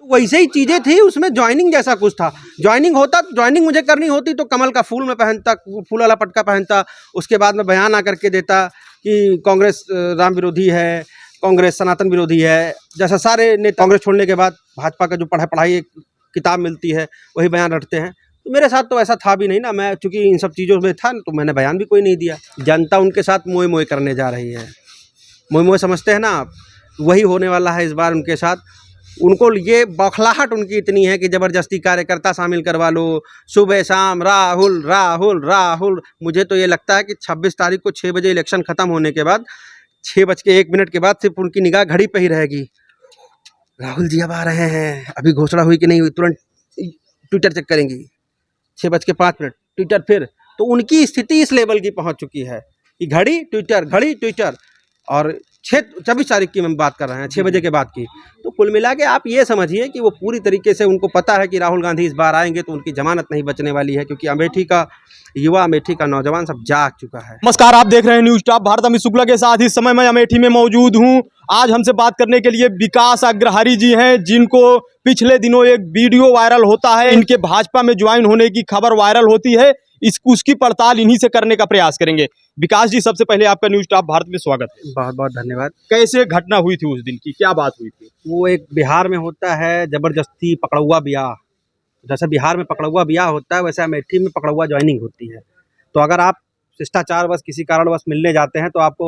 वैसे ही चीजें थी, उसमें ज्वाइनिंग जैसा कुछ था। ज्वाइनिंग मुझे करनी होती तो कमल का फूल में पहनता, फूल वाला पटका पहनता, उसके बाद में बयान आकर के देता कि कांग्रेस राम विरोधी है, कांग्रेस सनातन विरोधी है। जैसा सारे नेता कांग्रेस छोड़ने के बाद भाजपा का जो पढ़ाई किताब मिलती है वही बयान रटते हैं। तो मेरे साथ तो ऐसा था भी नहीं ना, मैं चूंकि इन सब चीज़ों में था तो मैंने बयान भी कोई नहीं दिया। जनता उनके साथ मोए मोए करने जा रही है, मोए मोए समझते हैं ना आप, वही होने वाला है इस बार उनके साथ। उनको ये बौखलाहट उनकी इतनी है कि ज़बरदस्ती कार्यकर्ता शामिल करवा लो, सुबह शाम राहुल राहुल राहुल। मुझे तो ये लगता है कि 26 तारीख को 6 बजे इलेक्शन ख़त्म होने के बाद 6:01 के बाद सिर्फ उनकी निगाह घड़ी पे ही रहेगी। राहुल जी अब आ रहे हैं, अभी घोषणा हुई कि नहीं हुई, तुरंत ट्विटर चेक करेंगी। 6:05 ट्विटर फिर। तो उनकी स्थिति इस लेवल की पहुंच चुकी है कि घड़ी ट्विटर। और 24 तारीख की हम बात कर रहे हैं, 6 बजे के बाद की। तो कुल मिला के आप ये समझिए कि वो पूरी तरीके से उनको पता है कि राहुल गांधी इस बार आएंगे तो उनकी जमानत नहीं बचने वाली है, क्योंकि अमेठी का युवा, अमेठी का नौजवान सब जाग चुका है। नमस्कार, आप देख रहे हैं न्यूज टॉप भारत। अमित शुक्ला के साथ इस समय मैं अमेठी में मौजूद हूं। आज हमसे बात करने के लिए विकास अग्रहरी जी हैं, जिनको पिछले दिनों एक वीडियो वायरल होता है, इनके भाजपा में ज्वाइन होने की खबर वायरल होती है। उसकी पड़ताल इन्हीं से करने का प्रयास करेंगे। विकास जी, सबसे पहले आपका न्यूज टॉप भारत में स्वागत है। बहुत बहुत धन्यवाद। कैसे घटना हुई थी उस दिन की, क्या बात हुई थी? वो एक बिहार में होता है जबरदस्ती पकड़ुआ ब्याह। जैसे बिहार में पकड़ुआ ब्याह होता है वैसे अमेठी में पकड़ुआ ज्वाइनिंग होती है। तो अगर आप शिष्टाचारवश किसी कारणवश मिलने जाते हैं तो आपको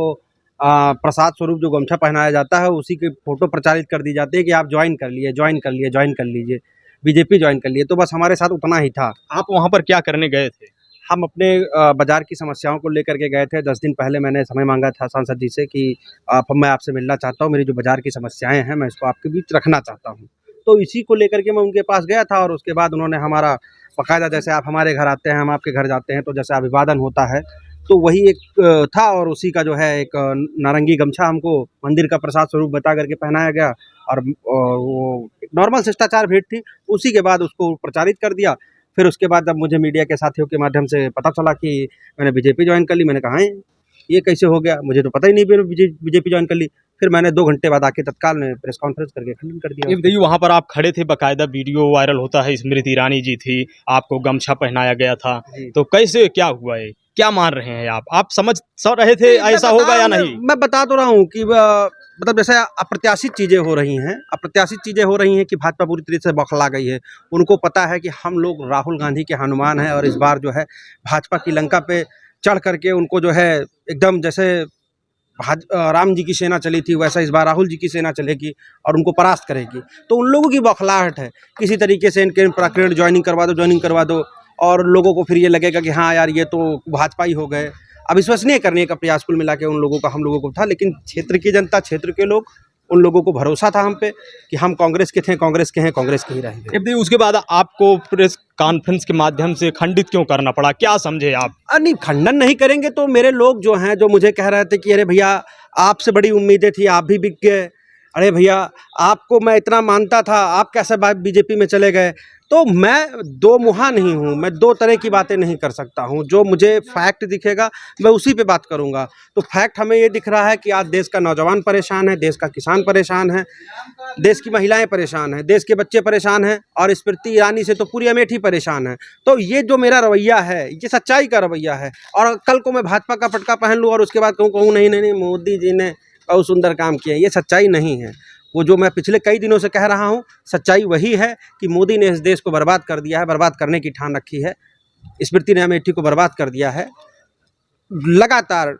प्रसाद स्वरूप जो गमछा पहनाया जाता है उसी की फोटो प्रचारित कर दी जाती है कि आप ज्वाइन कर लीजिए, बीजेपी ज्वाइन कर लिए। तो बस हमारे साथ उतना ही था। आप वहां पर क्या करने गए थे? हम अपने बाजार की समस्याओं को लेकर के गए थे। 10 दिन पहले मैंने समय मांगा था सांसद जी से कि मैं आपसे मिलना चाहता हूँ, मेरी जो बाजार की समस्याएं हैं मैं इसको आपके बीच रखना चाहता हूँ। तो इसी को लेकर के मैं उनके पास गया था और उसके बाद उन्होंने हमारा बाकायदा, जैसे आप हमारे घर आते हैं, हम आपके घर जाते हैं, तो जैसे अभिवादन होता है तो वही एक था। और उसी का जो है एक नारंगी गमछा हमको मंदिर का प्रसाद स्वरूप बता करके पहनाया गया। और वो एक नॉर्मल शिष्टाचार भेंट थी। उसी के बाद उसको प्रचारित कर दिया। फिर उसके बाद जब मुझे मीडिया के साथियों के माध्यम से पता चला कि मैंने बीजेपी ज्वाइन कर ली, मैंने कहा ये कैसे हो गया, मुझे तो पता ही नहीं बीजेपी ज्वाइन कर ली। फिर मैंने 2 घंटे बाद आके तत्काल में प्रेस कॉन्फ्रेंस करके खंडन कर दिया। देखिए, वहां पर आप खड़े थे, बकायदा वीडियो वायरल होता है, स्मृति ईरानी जी थी, आपको गमछा पहनाया गया था। तो कैसे क्या हुआ है, क्या मान रहे हैं आप समझ रहे थे ऐसा होगा या नहीं? मैं बता तो रहा हूँ कि मतलब जैसे अप्रत्याशित चीज़ें हो रही हैं कि भाजपा पूरी तरीके से बौखला गई है। उनको पता है कि हम लोग राहुल गांधी के हनुमान हैं और इस बार जो है भाजपा की लंका पे चढ़ करके उनको जो है एकदम जैसे राम जी की सेना चली थी वैसा इस बार राहुल जी की सेना चलेगी और उनको परास्त करेगी। तो उन लोगों की बौखलाहट है, किसी तरीके से इनके प्रकरण ज्वाइनिंग करवा दो और लोगों को फिर ये लगेगा कि हाँ यार ये तो भाजपा ही हो गए। अविश्वसनीय करने का प्रयास कुल मिला के उन लोगों का हम लोगों को था। लेकिन क्षेत्र की जनता, क्षेत्र के लोग, उन लोगों को भरोसा था हम पे कि हम कांग्रेस के थे, कांग्रेस के हैं, कांग्रेस के ही रहेंगे। उसके बाद आपको प्रेस कॉन्फ्रेंस के माध्यम से खंडित क्यों करना पड़ा, क्या समझे आप? नहीं, खंडन नहीं करेंगे तो मेरे लोग जो हैं, जो मुझे कह रहे थे कि अरे भैया आपसे बड़ी उम्मीदें थी, आप भी बिक गए, अरे भैया आपको मैं इतना मानता था, आप कैसे बीजेपी में चले गए। तो मैं दो मुहा नहीं हूँ, मैं 2 तरह की बातें नहीं कर सकता हूँ। जो मुझे फैक्ट दिखेगा मैं उसी पे बात करूँगा। तो फैक्ट हमें ये दिख रहा है कि आज देश का नौजवान परेशान है, देश का किसान परेशान है, देश की महिलाएं परेशान हैं, देश के बच्चे परेशान हैं और स्मृति ईरानी से तो पूरी अमेठी परेशान है। तो ये जो मेरा रवैया है ये सच्चाई का रवैया है। और कल को मैं भाजपा का पटका पहन लूँ और उसके बाद कहूँ नहीं मोदी जी ने बहुत सुंदर काम किया, ये सच्चाई नहीं है। वो जो मैं पिछले कई दिनों से कह रहा हूँ, सच्चाई वही है कि मोदी ने इस देश को बर्बाद कर दिया है, बर्बाद करने की ठान रखी है। स्मृति ने अमेठी को बर्बाद कर दिया है। लगातार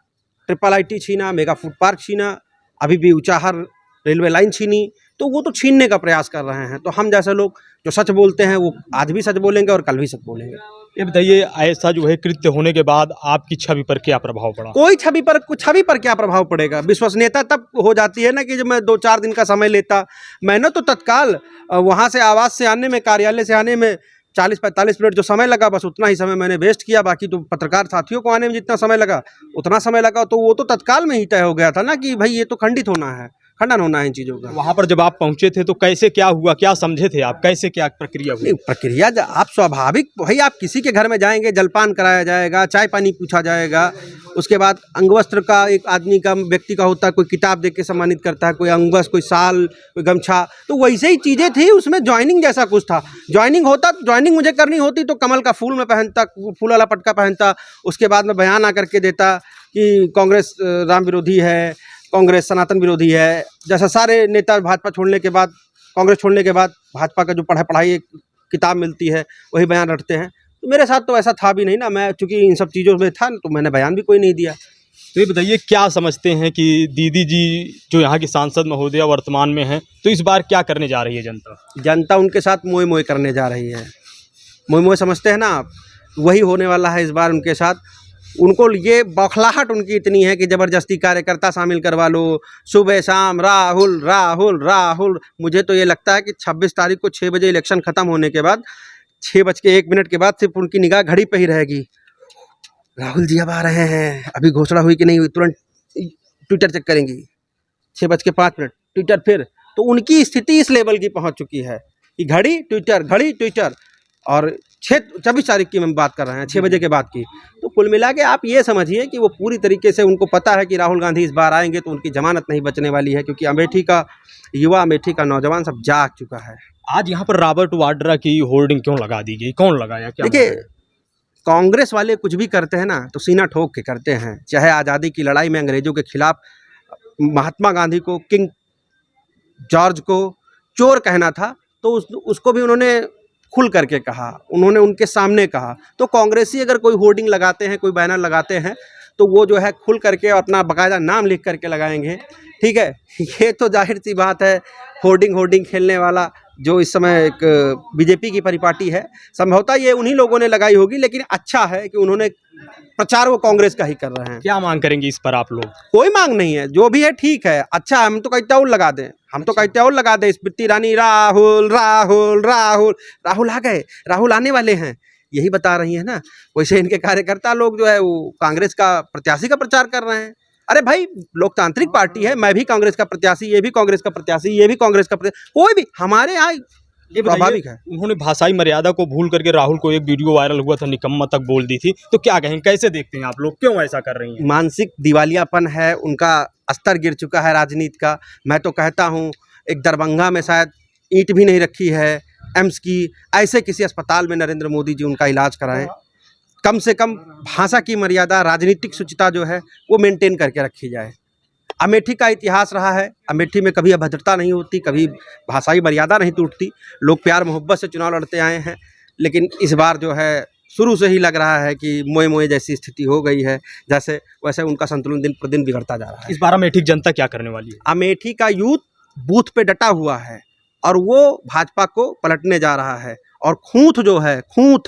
IIIT छीना, मेगा फूड पार्क छीना, अभी भी ऊंचाहर रेलवे लाइन छीनी। तो वो तो छीनने का प्रयास कर रहे हैं। तो हम जैसे लोग जो सच बोलते हैं वो आज भी सच बोलेंगे और कल भी सच बोलेंगे। ये बताइए, ऐसा जो है कृत्य होने के बाद आपकी छवि पर क्या प्रभाव पड़ा? कोई छवि पर क्या प्रभाव पड़ेगा? विश्वसनीयता तब हो जाती है ना कि जब मैं 2-4 दिन का समय लेता। मैंने तो तत्काल वहाँ से आवास से आने में, कार्यालय से आने में 40-45 मिनट जो समय लगा, बस उतना ही समय मैंने वेस्ट किया। बाकी तो पत्रकार साथियों को आने में जितना समय लगा उतना समय लगा। तो वो तो तत्काल में ही तय हो गया था ना कि भाई ये तो खंडित होना है। खंडन होना है इन चीज़ों का। वहाँ पर जब आप पहुँचे थे तो कैसे क्या हुआ, क्या समझे थे आप, कैसे क्या प्रक्रिया हुई? नहीं, प्रक्रिया आप स्वाभाविक भाई, आप किसी के घर में जाएंगे, जलपान कराया जाएगा, चाय पानी पूछा जाएगा, उसके बाद अंगवस्त्र का एक आदमी का व्यक्ति का होता है, कोई किताब दे के सम्मानित करता है, कोई अंगवस्त्र, कोई शाल, कोई गमछा, तो वैसे ही चीज़ें थी। उसमें ज्वाइनिंग जैसा कुछ था। ज्वाइनिंग मुझे करनी होती तो कमल का फूल में पहनता, फूल वाला पटका पहनता, उसके बाद में बयान आकर के देता कि कांग्रेस राम विरोधी है, कांग्रेस सनातन विरोधी है। जैसा सारे नेता भाजपा छोड़ने के बाद, कांग्रेस छोड़ने के बाद भाजपा का जो पढ़ाई एक किताब मिलती है वही बयान रटते हैं। तो मेरे साथ तो ऐसा था भी नहीं ना, मैं चूँकि इन सब चीज़ों में था तो मैंने बयान भी कोई नहीं दिया। तो ये बताइए, क्या समझते हैं कि दीदी जी जो यहाँ की सांसद महोदया वर्तमान में हैं, तो इस बार क्या करने जा रही है जनता? जनता उनके साथ मोए मोए करने जा रही है। मोए मोए समझते हैं ना आप, वही होने वाला है इस बार उनके साथ। उनको ये बौखलाहट उनकी इतनी है कि ज़बरदस्ती कार्यकर्ता शामिल करवा लो, सुबह शाम राहुल राहुल राहुल। मुझे तो ये लगता है कि 26 तारीख को 6 बजे इलेक्शन ख़त्म होने के बाद, 6:01 के बाद सिर्फ उनकी निगाह घड़ी पे ही रहेगी। राहुल जी अब आ रहे हैं, अभी घोषणा हुई कि नहीं हुई, तुरंत ट्विटर चेक करेंगी। 6:05 ट्विटर फिर। तो उनकी स्थिति इस लेवल की पहुंच चुकी है कि घड़ी ट्विटर। और 24 तारीख की हम बात कर रहे हैं, 6 बजे के बाद की। तो कुल मिला के आप ये समझिए कि वो पूरी तरीके से, उनको पता है कि राहुल गांधी इस बार आएंगे तो उनकी जमानत नहीं बचने वाली है, क्योंकि अमेठी का युवा, अमेठी का नौजवान सब जाग चुका है। आज यहाँ पर रॉबर्ट वाड्रा की होर्डिंग क्यों लगा दी गई, कौन लगाया, क्या? देखिए, कांग्रेस वाले कुछ भी करते हैं ना तो सीना ठोक के करते हैं। चाहे आज़ादी की लड़ाई में अंग्रेजों के खिलाफ महात्मा गांधी को, किंग जॉर्ज को चोर कहना था तो उसको भी उन्होंने खुल करके कहा, उन्होंने उनके सामने कहा। तो कांग्रेसी अगर कोई होर्डिंग लगाते हैं, कोई बैनर लगाते हैं, तो वो जो है खुल करके अपना बाकायदा नाम लिख करके लगाएंगे। ठीक है, ये तो जाहिर सी बात है। होर्डिंग खेलने वाला जो इस समय एक बीजेपी की परिपाटी है, संभवतः ये उन्हीं लोगों ने लगाई होगी, लेकिन अच्छा है कि उन्होंने प्रचार वो कांग्रेस का ही कर रहे हैं। क्या मांग करेंगे इस पर आप लोग? कोई मांग नहीं है, जो भी है ठीक है, अच्छा। हम तो कहते और लगा दें, स्मृति ईरानी राहुल राहुल राहुल राहुल आ गए, राहुल आने वाले हैं, यही बता रही है ना। वैसे इनके कार्यकर्ता लोग जो है वो कांग्रेस का प्रत्याशी का प्रचार कर रहे हैं। अरे भाई, लोकतांत्रिक पार्टी है, मैं भी कांग्रेस का प्रत्याशी, ये भी कांग्रेस का प्रत्याशी, ये भी कांग्रेस का प्रत्याशी, कोई भी हमारे यहाँ स्वाभाविक है। उन्होंने भाषाई मर्यादा को भूल करके राहुल को एक वीडियो वायरल हुआ था, निकम्मा तक बोल दी थी, तो क्या कहें, कैसे देखते हैं आप लोग, क्यों ऐसा कर रही हैं? मानसिक दिवालियापन है, उनका स्तर गिर चुका है राजनीति का। मैं तो कहता हूँ एक दरभंगा में शायद ईंट भी नहीं रखी है एम्स की, ऐसे किसी अस्पताल में नरेंद्र मोदी जी उनका इलाज कराएं। कम से कम भाषा की मर्यादा, राजनीतिक शुचिता जो है वो मेंटेन करके रखी जाए। अमेठी का इतिहास रहा है, अमेठी में कभी अभद्रता नहीं होती, कभी भाषाई मर्यादा नहीं टूटती, लोग प्यार मोहब्बत से चुनाव लड़ते आए हैं। लेकिन इस बार जो है शुरू से ही लग रहा है कि मोए मोए जैसी स्थिति हो गई है, जैसे वैसे उनका संतुलन दिन पर दिन बिगड़ता जा रहा है। इस बार अमेठी की जनता क्या करने वाली है? अमेठी का यूथ बूथ पे डटा हुआ है और वो भाजपा को पलटने जा रहा है, और खूंट जो है, खूंट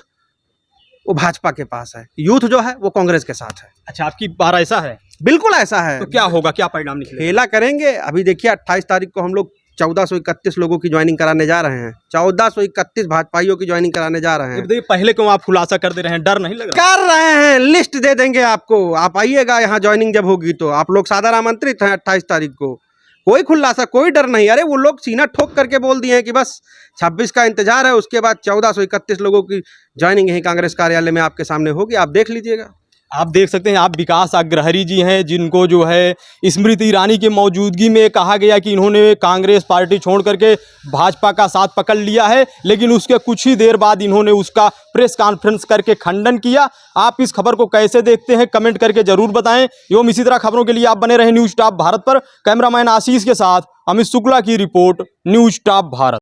वो भाजपा के पास है, यूथ जो है वो कांग्रेस के साथ है। अच्छा, आपकी बार ऐसा है? बिल्कुल ऐसा है। तो क्या होगा, क्या परिणाम निकलेगा? खेला करेंगे। अभी देखिए 28 तारीख को हम लोग 1431 लोगों की ज्वाइनिंग कराने जा रहे हैं, 1431 भाजपाइयों की ज्वाइनिंग कराने जा रहे हैं। बताइए, पहले क्यों आप खुलासा कर दे रहे हैं, डर नहीं लग रहा? कर रहे हैं, लिस्ट दे देंगे आपको, आप आइएगा यहाँ ज्वाइनिंग जब होगी तो। आप लोग सादर आमंत्रित हैं 28 तारीख को, कोई खुलासा, कोई डर नहीं। अरे वो लोग सीना ठोक करके बोल दिए हैं कि बस 26 का इंतजार है, उसके बाद 1431 लोगों की ज्वाइनिंग यहीं कांग्रेस कार्यालय में आपके सामने होगी, आप देख लीजिएगा। आप देख सकते हैं, आप विकास अग्रहरी जी हैं, जिनको जो है स्मृति ईरानी की मौजूदगी में कहा गया कि इन्होंने कांग्रेस पार्टी छोड़ करके भाजपा का साथ पकड़ लिया है, लेकिन उसके कुछ ही देर बाद इन्होंने उसका प्रेस कॉन्फ्रेंस करके खंडन किया। आप इस खबर को कैसे देखते हैं, कमेंट करके जरूर बताएं। एवं इसी तरह खबरों के लिए आप बने रहें न्यूज़ टॉप भारत पर। कैमरामैन आशीष के साथ अमित शुक्ला की रिपोर्ट, न्यूज़ टॉप भारत।